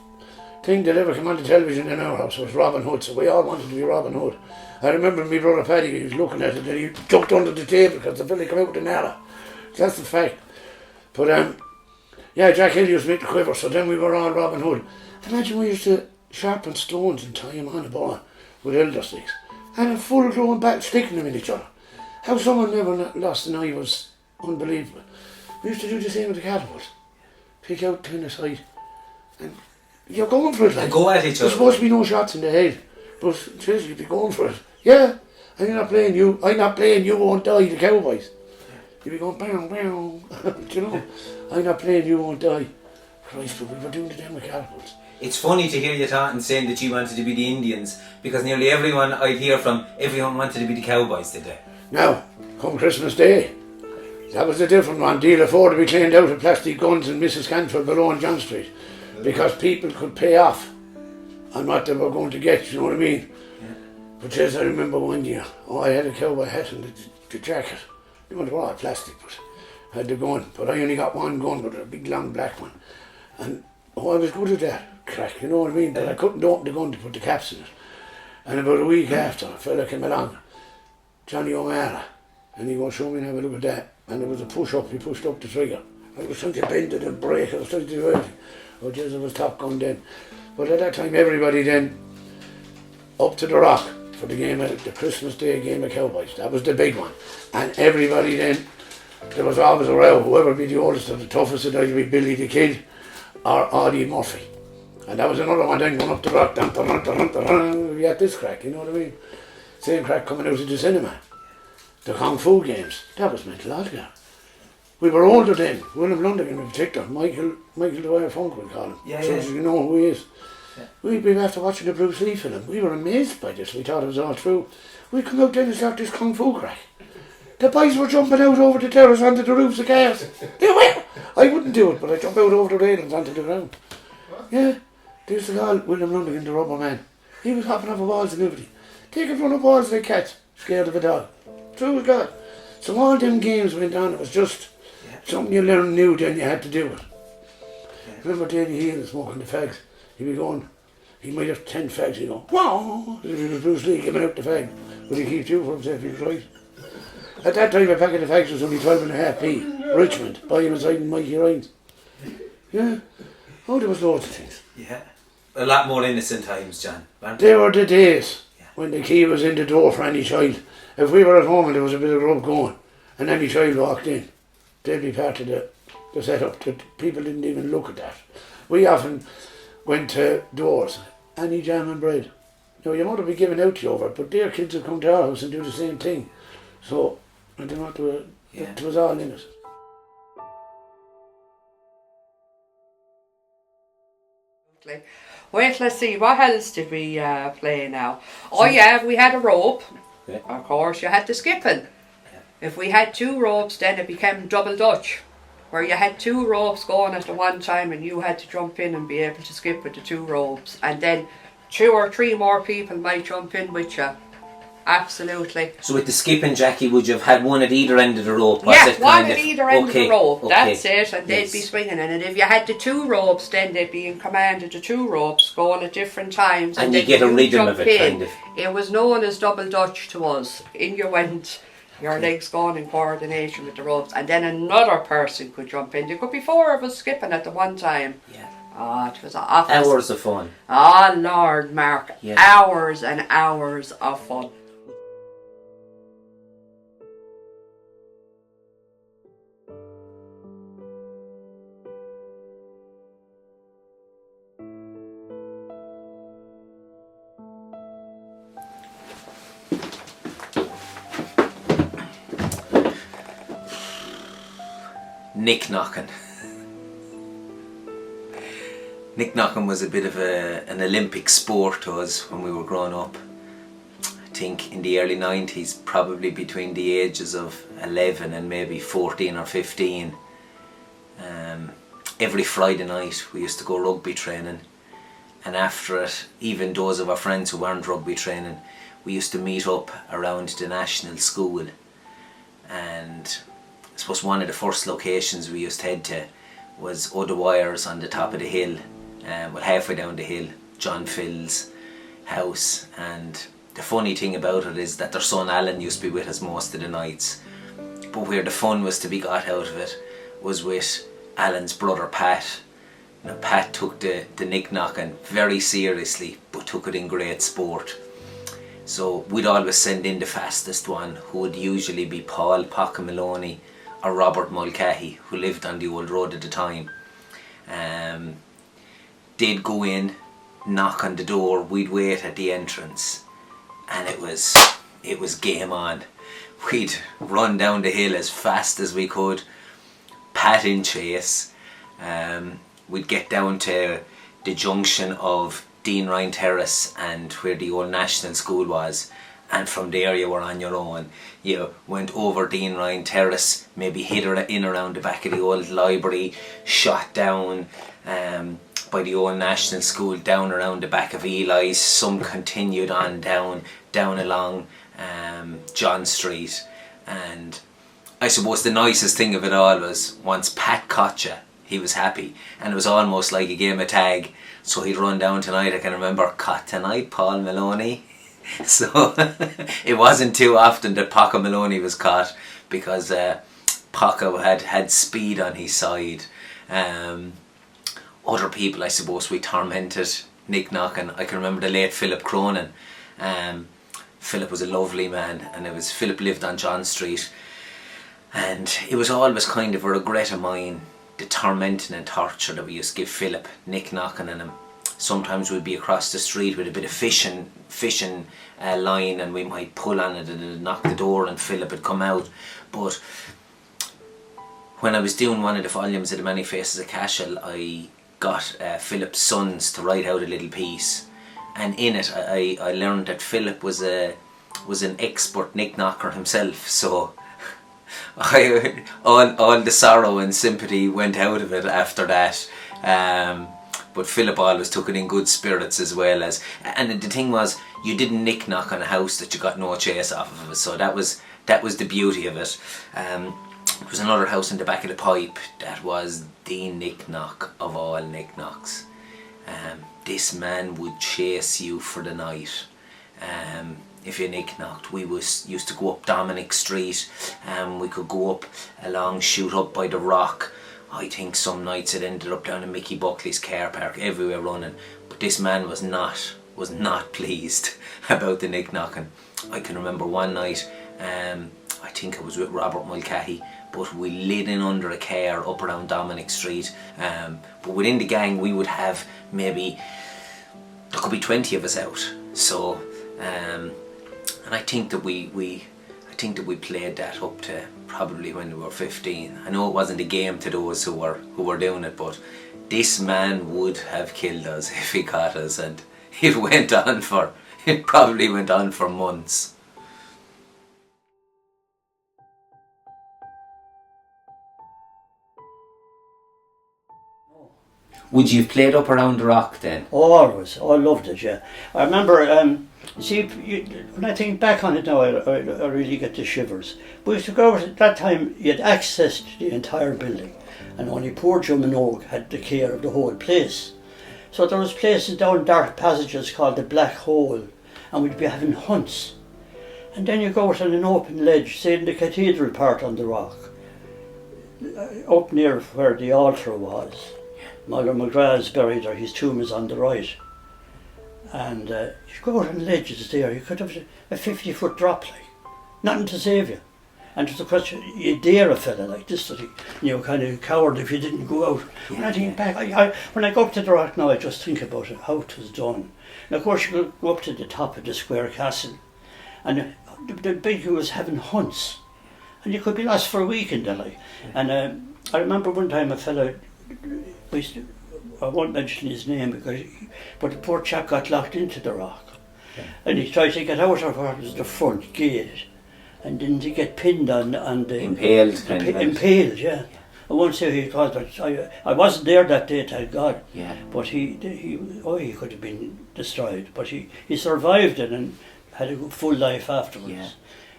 thing that ever came on the television in our house was Robin Hood, so we all wanted to be Robin Hood. I remember my brother Paddy, he was looking at it and he jumped under the table because the fella came out with an arrow. That's the fact. But yeah, Jack Hill used to make the quiver, so then we were all Robin Hood. Imagine we used to sharpen stones and tie them on a bar with elder sticks, and a full grown bat sticking them in each other. How someone never lost an eye was unbelievable. We used to do the same with the catapult. Pick out 10 aside, and you're going for it. Like, and go at each other. There's supposed to be no shots in the head, but seriously, you'd be going for it. Yeah, and you're not playing you. I'm not playing you won't die, the Cowboys. You'd be going, bang, bang. You know, I'm not playing you won't die. Christ, but we were doing the damn with catapults. It's funny to hear you talking, saying that you wanted to be the Indians, because nearly everyone I'd hear from, everyone wanted to be the Cowboys, did they? Now, come Christmas Day, that was the different one. Deal afford to be cleaned out of plastic guns in Mrs. Canford below on John Street, because people could pay off on what they were going to get, you know what I mean? Yeah. But yes, I remember one year, I had a cowboy hat and the jacket. They were all plastic, but I had the gun. But I only got one gun, but a big long black one. And I was good at that crack, you know what I mean? But I couldn't open the gun to put the caps in it. And about a week after, a fella came along, Johnny O'Mara, and he goes, show me and have a look at that. And there was a push-up, he pushed up the trigger. I was trying to bend it and brake, I was trying to do everything. Oh jeez, I was Top Gun then. But at that time, everybody then, up to the rock for the game, the Christmas Day game of Cowboys. That was the big one. And everybody then, there was always a row, whoever be the oldest or the toughest, it'd either be Billy the Kid or Audie Murphy. And that was another one then going up the rock, we had this crack, you know what I mean? Same crack coming out of the cinema. The Kung Fu games, that was mental altogether. We were older then, William London in particular, Michael the Wire Funk we call him, you know who he is. Yeah. We'd been after watching the Bruce Lee film, we were amazed by this, we thought it was all true. We'd come out then and start this Kung Fu crack. The boys were jumping out over the terrace onto the roofs of cars. They were. I wouldn't do it, but I'd jump out over the railings onto the ground. Yeah, they used to call William London the Rubber Man. He was hopping off of walls and everything. They could run up walls like cats, scared of a dog. True as God. So all them games went on, it was just something you learned new, then you had to do it. Remember Davy Heal smoking the fags? He'd be going, he might have 10 fags, he'd go, wow, it was Bruce Lee giving out the fag. But he keep 2 for himself, he was right. At that time a packet of fags was only 12.5p, Richmond, buy him inside in Mikey Ryan's. Yeah, oh there was loads of things. Yeah, a lot more innocent times, John. They were the days. Yeah. when the key was in the door for any child. If we were at home and there was a bit of grub going and any child walked in, they'd be part of the setup. People didn't even look at that. We often went to doors, any jam and bread. Now, your mother would be giving out to you over it, but their kids would come to our house and do the same thing. So, I don't know, it was all in it. Wait, let's see, what else did we play now? Oh yeah, we had a rope. Yeah. Of course, you had the skipping. If we had 2 ropes, then it became double dutch, where you had 2 ropes going at the one time and you had to jump in and be able to skip with the 2 ropes. And then 2 or 3 more people might jump in with you. Absolutely. So with the skipping, Jackie, would you have had one at either end of the rope? Yeah, one at either end of the rope. Okay. That's it, and they'd be swinging. And if you had the 2 ropes, then they'd be in command of the 2 ropes going at different times. And then you get a rhythm jump of it, in. kind of. It was known as double dutch to us. In you went, your legs going in coordination with the ropes, and then another person could jump in. There could be 4 of us skipping at the one time. Yeah. Ah, it was awful. Hours of fun. Ah, Lord, Mark. Yeah. Hours and hours of fun. Knockin. Knockin was a bit of an Olympic sport to us when we were growing up. I think in the early 90s, probably between the ages of 11 and maybe 14 or 15. Every Friday night we used to go rugby training, and after it, even those of our friends who weren't rugby training, we used to meet up around the national school. And I suppose one of the first locations we used to head to was O'D Wires on the top of the hill, halfway down the hill, John Phil's house. And the funny thing about it is that their son Alan used to be with us most of the nights, but where the fun was to be got out of it was with Alan's brother Pat. Now, Pat took the Knockin very seriously, but took it in great sport. So we'd always send in the fastest one, who would usually be Paul Pocket Maloney or Robert Mulcahy, who lived on the old road at the time. They'd go in, knock on the door, we'd wait at the entrance, and it was game on. We'd run down the hill as fast as we could, Pat in chase. We'd get down to the junction of Dean Ryan Terrace and where the old National School was, and from there you were on your own. You went over Dean Ryan Terrace, maybe hit in around the back of the old library, shot down by the old National School, down around the back of Eli's. Some continued on down along John Street. And I suppose the nicest thing of it all was once Pat caught you, he was happy, and it was almost like a game of tag. So he'd run down tonight, I can remember, caught tonight, Paul Maloney. So it wasn't too often that Pocket Maloney was caught, because Pocket had speed on his side. Other people, I suppose, we tormented Knockin. I can remember the late Philip Cronin. Philip was a lovely man, and Philip lived on John Street, and it was always kind of a regret of mine, the tormenting and torture that we used to give Philip, Knockin and him. Sometimes we'd be across the street with a bit of fishing line, and we might pull on it and it'd knock the door and Philip would come out. But when I was doing one of the volumes of The Many Faces of Cashel, I got Philip's sons to write out a little piece, and in it I learned that Philip was an expert knick-knocker himself. So all the sorrow and sympathy went out of it after that. But Philip always took it in good spirits as well as, and the thing was, you didn't knock on a house that you got no chase off of it. So that was the beauty of it. There was another house in the back of the pipe that was the knick-knock of all knick-knocks. This man would chase you for the night. If you knick-knocked, we used to go up Dominic Street, we could go up along, shoot up by the Rock. I think some nights it ended up down in Mickey Buckley's car park, everywhere running. But this man was not was not pleased about the Knockin. I can remember one night, I think it was with Robert Mulcahy, but we lit in under a car up around Dominic Street. But within the gang we would have maybe, there could be 20 of us out. So, and I think that we played that up to probably when we were 15. I know it wasn't a game to those who were doing it, but this man would have killed us if he caught us, and it probably went on for months. Would you have played up around the rock then? Always. I loved it, yeah. I remember, when I think back on it now, I really get the shivers. We used to go over, at that time, you had access to the entire building, and only poor Jim and Og had the care of the whole place. So there was places down dark passages called the Black Hole, and we'd be having hunts. And then you go out on an open ledge, say in the cathedral part on the rock, up near where the altar was. Mother McGrath is buried there, his tomb is on the right. And you go out on ledges there, you could have a 50-foot drop, like, nothing to save you. And there's a question, you dare a fella like this, that you kind of coward if you didn't go out. When I think back, when I go up to the rock now, I just think about it, how it was done. And of course you could go up to the top of the square castle, and the big was having hunts, and you could be lost for a week in there, like. And I remember one time a fella, I won't mention his name but the poor chap got locked into the rock, and he tried to get out of what was the front gate, and didn't he get pinned on the impaled? Impaled, yeah. I won't say who it was, but I wasn't there that day, thank God. Yeah. But he could have been destroyed, but he survived it and had a full life afterwards. Yeah.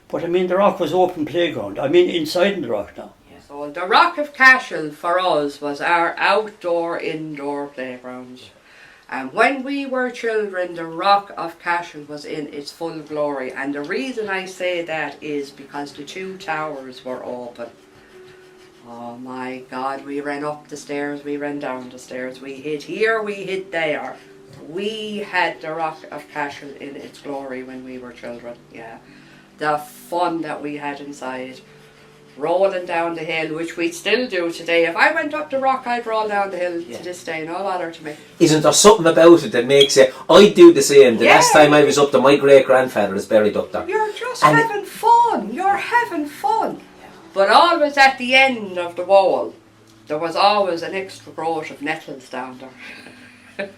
But I mean, the rock was open playground. I mean, inside in the rock now. So the Rock of Cashel for us was our outdoor-indoor playground. And when we were children, the Rock of Cashel was in its full glory. And the reason I say that is because the two towers were open. Oh my God, we ran up the stairs, we ran down the stairs, we hid here, we hid there. We had the Rock of Cashel in its glory when we were children, yeah. The fun that we had inside. Rolling down the hill, which we still do today. If I went up the rock, I'd roll down the hill to this day, no bother to me. Isn't there something about it that makes it? I do the same. The last time I was up there, my great grandfather is buried up there. You're just having fun. You're having fun. But always at the end of the wall, there was always an extra growth of nettles down there.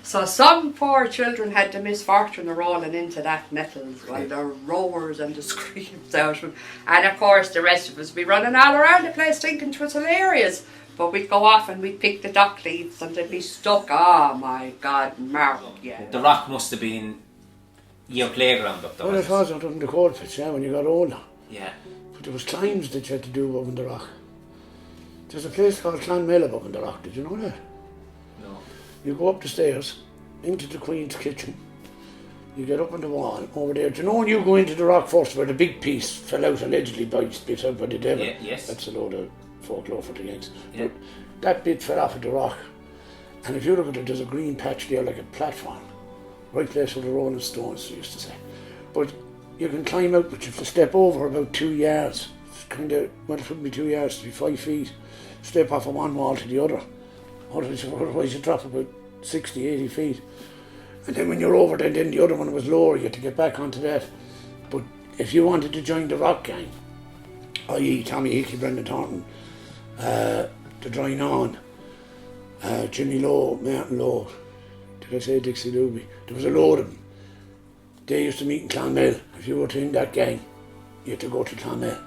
So some poor children had the misfortune of rolling into that nettles while the roars and the screams out. And of course the rest of us be running all around the place thinking it was hilarious. But we'd go off and we'd pick the dock leaves and they'd be stuck. Oh my God, Mark, yeah. The rock must have been your playground up there. Well, it was out on the court pitch, yeah, when you got older. Yeah. But there was climbs that you had to do up on the rock. There's a place called Clonmel up on the rock, did you know that? No. You go up the stairs, into the Queen's kitchen, you get up on the wall, over there. Do you know when you go into the rock first where the big piece fell out allegedly by the devil? Yeah, yes. That's a load of folklore for the gangs. Yeah. But that bit fell off of the rock. And if you look at it, there's a green patch there like a platform. Right place for the Rolling Stones, they used to say. But you can climb out, but you have to step over about 2 yards. It's kind of, well, it wouldn't be 2 yards, to be 5 feet. Step off of one wall to the other. Otherwise you drop about 60, 80 feet. And then when you're over there, then the other one was lower, you had to get back onto that. But if you wanted to join the rock gang, i.e. Tommy Hickey, Brendan Thornton, the Drying On, Jimmy Lowe, Martin Lowe, did I say Dixie Doobie? There was a load of them. They used to meet in Clonmel. If you were in that gang, you had to go to Clonmel.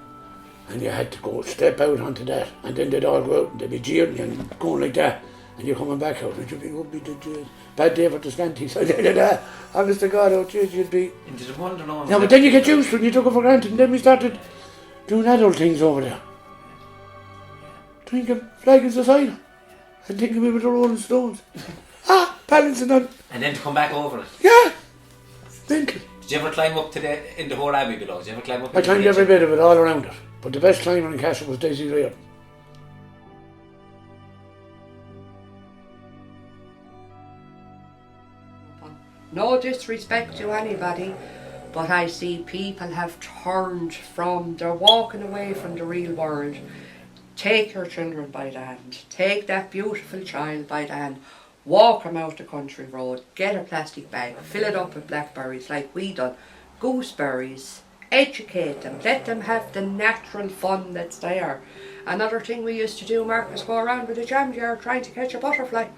And you had to go step out onto that. And then they'd all go out and they'd be jeering and going like that. And you're coming back out, and you'd be, oh, bad day for the scanties. Honest to God, oh, jeez, you'd be. And did you wonder no? Yeah, but then you get used to it and you took it for granted, and then we started doing adult things over there. Drinking flagons of cider and thinking we were the Rolling Stones. Balancing on. And then to come back over it. Yeah! Mental. Did you ever climb up to in the whole abbey below? Did you ever climb up? I climbed every bit of it, all around it. But the best climber in Cashel was Daisy Reardon. No disrespect to anybody, but I see people have turned from, they're walking away from the real world. Take your children by the hand. Take that beautiful child by the hand. Walk them out the country road. Get a plastic bag. Fill it up with blackberries like we done. Gooseberries. Educate them. Let them have the natural fun that's there. Another thing we used to do, Marcus, go around with a jam jar trying to catch a butterfly.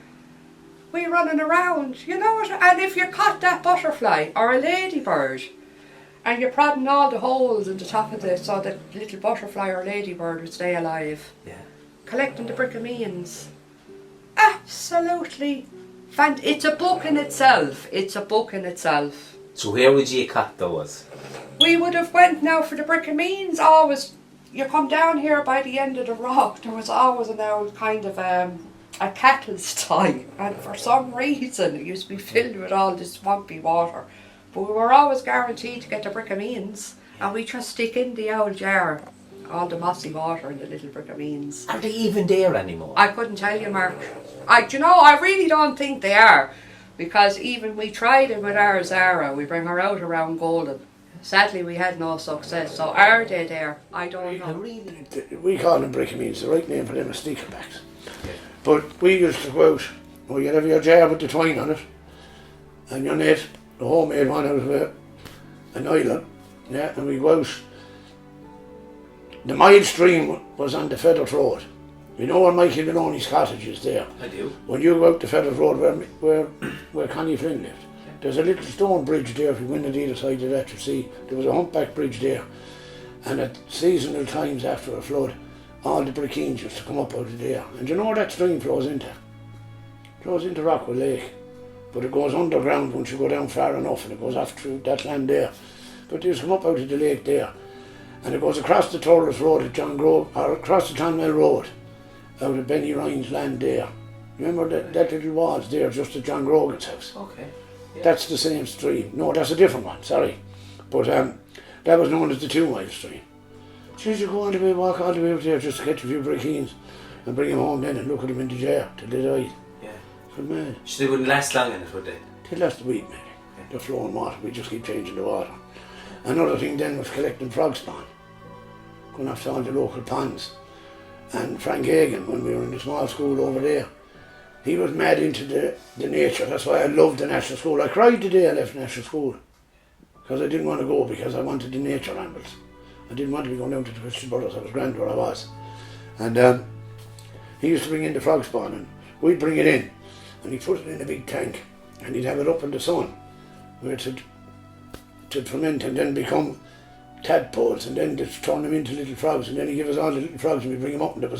We running around, you know what? And if you caught that butterfly or a ladybird, and you're prodding all the holes in the top of it so that little butterfly or ladybird would stay alive. Yeah. Collecting the brick-a-means. Absolutely. It's a book in itself. It's a book in itself. So where would you cut those? We would have went now for the brick-a-means. Always, you come down here by the end of the rock, there was always an old kind of a cattle sty, and for some reason it used to be filled with all this swampy water. But we were always guaranteed to get the brick-a-means, and we just stick in the old jar all the mossy water in the little brick-a-means. Are they even there anymore? I couldn't tell you, Mark. I really don't think they are, because even we tried it with our Zara. We bring her out around Golden. Sadly, we had no success. So are they there? I don't know. We call them brick-a-means. The right name for them is sneakerbacks. But we used to go out, you'd have your jar with the twine on it, and your net, the homemade one out of a nylon, yeah, and we'd go out. The mile stream was on the Feathers Road. You know where Michael Maloney's cottage is there? I do. When you go out the Feathers Road where Connie Flynn lived, there's a little stone bridge there. If you went on either side of that, you see there was a humpback bridge there. And at seasonal times after a flood, all the brickeens used to come up out of there. And you know where that stream flows into? It flows into Rockwell Lake. But it goes underground once you go down far enough, and it goes off through that land there. But they used to come up out of the lake there. And it goes across the Torres Road at John Grove, or across the Clonmel Road, out of Benny Ryan's land there. Remember that little walls there just at John Grogan's house? Okay. Yeah. That's the same stream. No, that's a different one, sorry. But that was known as the 2 mile stream. Geez, you go all the way, walk all the way out there just to catch a few brickeens and bring them home then and look at them in the jar till they died. Yeah. Good man. So they wouldn't last long in it, would they? They last a week maybe. Yeah. They're flowing water, we just keep changing the water. Another thing then was collecting frog spawn. Going off to all the local ponds. And Frank Hagan, when we were in the small school over there, he was mad into the nature. That's why I loved the national school. I cried the day I left national school because I didn't want to go, because I wanted the nature rambles. I didn't want to be going down to the Christian Brothers. I was grand where I was. And he used to bring in the frog spawn, and we'd bring it in, and he'd put it in a big tank, and he'd have it up in the sun where it would ferment and then become tadpoles, and then just turn them into little frogs, and then he'd give us all the little frogs and we'd bring them up, and there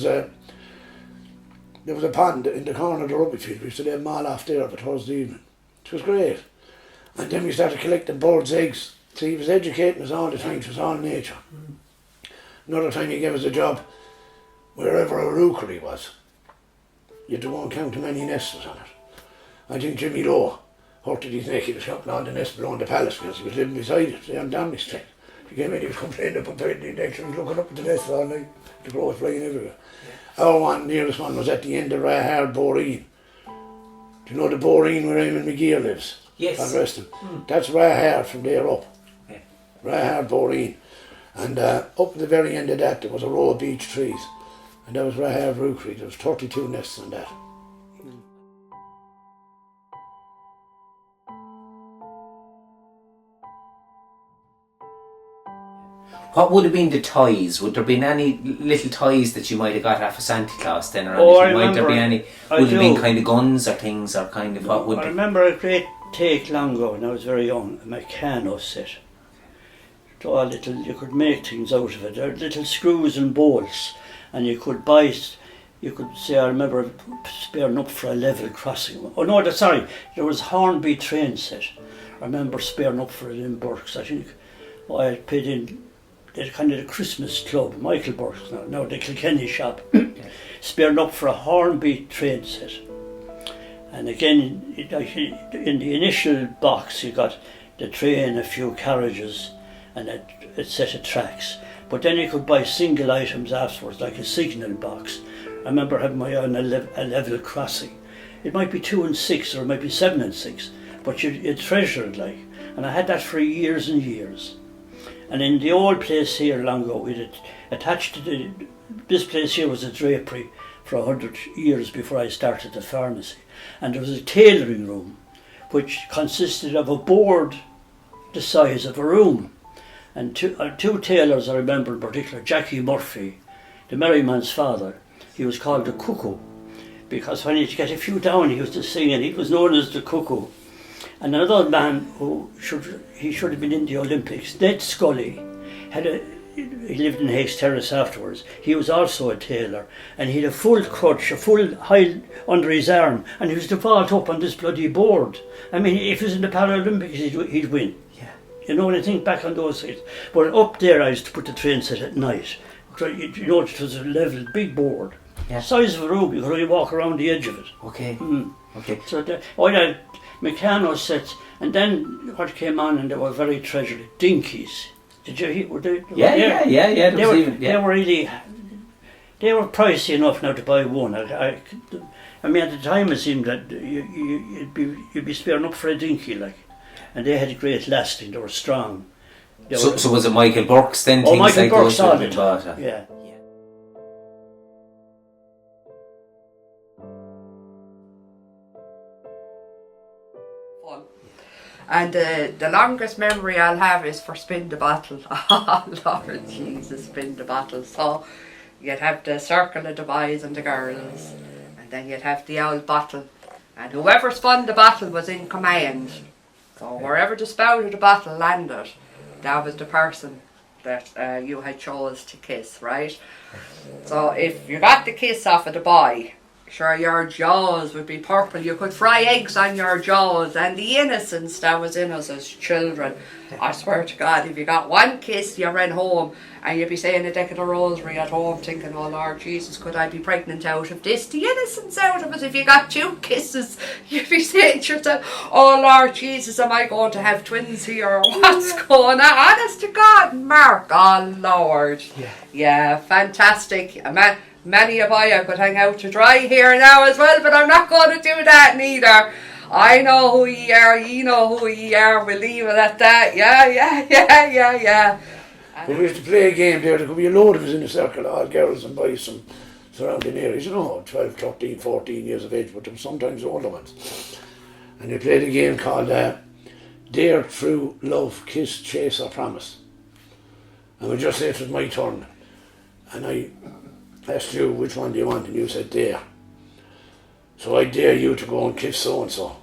was a pond in the corner of the rugby field. We used to let them all off there for Thursday evening. It was great. And then we started collecting birds' eggs. So he was educating us all the time. It was all nature. Another time he gave us a job wherever a rookery was. You had to go and count how many nests was on it. I think Jimmy Lowe hurted his neck. He was counting all the nests below the palace because he was living beside it, on Downing Street. He came in, he was complaining about the next. He was looking up at the nests all night. The crows flying everywhere. Our one, nearest one, was at the end of Rahard Boreen. Do you know the Boreen where Eamon McGeer lives? Yes. God rest him. That's Rahard from there up. Yeah. Rahard Boreen. And up at the very end of that there was a row of beech trees. And that was Rahard Rookery. There was 32 nests on that. What would have been the toys? Would there been any little toys that you might have got off of Santa Claus then, or Oh, I anything? Might there be any? I Would it have been do. kind of guns or things, or kind of what would? I remember a great take long ago when I was very young, a Meccano set. So a little, you could make things out of it. There were little screws and bolts, and you could buy. You could say, I remember sparing up for a level crossing. Oh no, sorry, there was Hornby train set. I remember sparing up for it in Burke's. I think I had paid in. They're kind of the Christmas club, Michael Burke's now the Kilkenny shop, spared up for a Hornby train set. And again, in the initial box you got the train, a few carriages and a set of tracks. But then you could buy single items afterwards, like a signal box. I remember having my own a level crossing. It might be 2 and 6 or it might be 7 and 6. but you treasure it like. And I had that for years and years. And in the old place here long ago, attached to this place here was a drapery for 100 years before I started the pharmacy. And there was a tailoring room, which consisted of a board the size of a room. And two tailors I remember in particular, Jackie Murphy, the Merryman's father. He was called the Cuckoo, because when he'd get a few down he used to sing, and he was known as the Cuckoo. And another man who should have been in the Olympics, Ned Scully, he lived in Hakes Terrace afterwards. He was also a tailor, and he had a full crutch, a full high under his arm, and he was to vault up on this bloody board. I mean, if he was in the Paralympics, he'd win. Yeah. You know, when I think back on those things. But up there, I used to put the train set at night. You know, it was a level, big board. Yeah. Size of a room, you could only walk around the edge of it. Okay. Okay. So I had Meccano sets, and then what came on, and they were very treasured, dinkies. Did you hear? Were they? Yeah. They were really, they were pricey enough now to buy one. I mean, at the time it seemed that you'd be sparing up for a dinky, like, and they had great lasting. They were strong. So was it Michael Burke's then? Oh, Michael like Burke's all the bought, time. Yeah. And the longest memory I'll have is for Spin the Bottle. Oh Lord Jesus, Spin the Bottle. So you'd have the circle of the boys and the girls, and then you'd have the old bottle, and whoever spun the bottle was in command. So wherever the spout of the bottle landed, that was the person that you had chose to kiss, right? So if you got the kiss off of the boy, sure, your jaws would be purple. You could fry eggs on your jaws, and the innocence that was in us as children. I swear to God, if you got one kiss, you ran home, and you'd be saying a deck of the rosary at home, thinking, oh Lord Jesus, could I be pregnant out of this? The innocence out of it. If you got two kisses, you'd be saying to yourself, oh Lord Jesus, am I going to have twins here, or what's going on? Honest to God, Mark, oh Lord. Yeah, fantastic. Many a boy I could hang out to dry here now as well, but I'm not going to do that neither. I know who ye are, ye know who ye are, we'll leave it at that. Yeah. But we used to play a game there, there could be a load of us in a circle, all girls and boys from surrounding areas, 12, 13, 14 years of age, but there were sometimes older ones. And they played a game called Dare, True, Love, Kiss, Chase or Promise. And we just say it was my turn. And I asked you, which one do you want? And you said dare. So I dare you to go and kiss so-and-so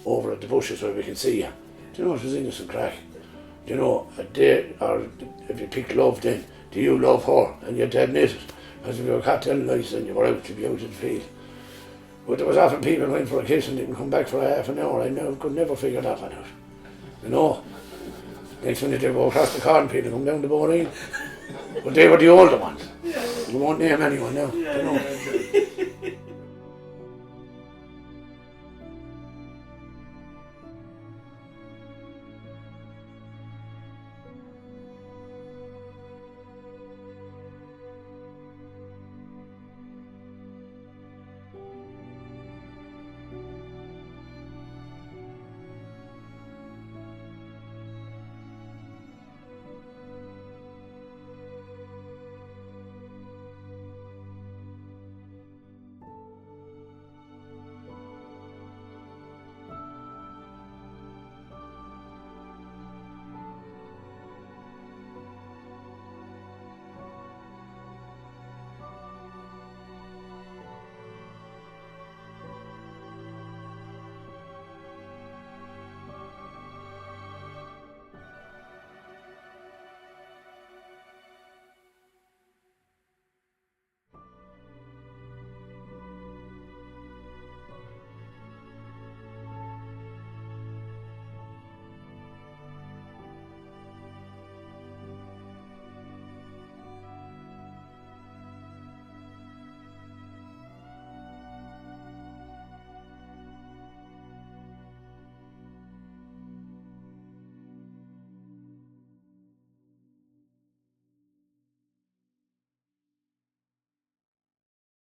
over at the bushes where we can see you. Do you know, it was innocent crack. Do you know, a dare, or if you pick love then, do you love her? And you'd admit it. Because if you were caught telling lies then you were out, you'd be out in the field. But there was often people went for a kiss and didn't come back for a half an hour. I could never figure that one out. You know, next minute they go across the cornfield and come down the Boreen. But they were the older ones. We won't name anyone now. You know.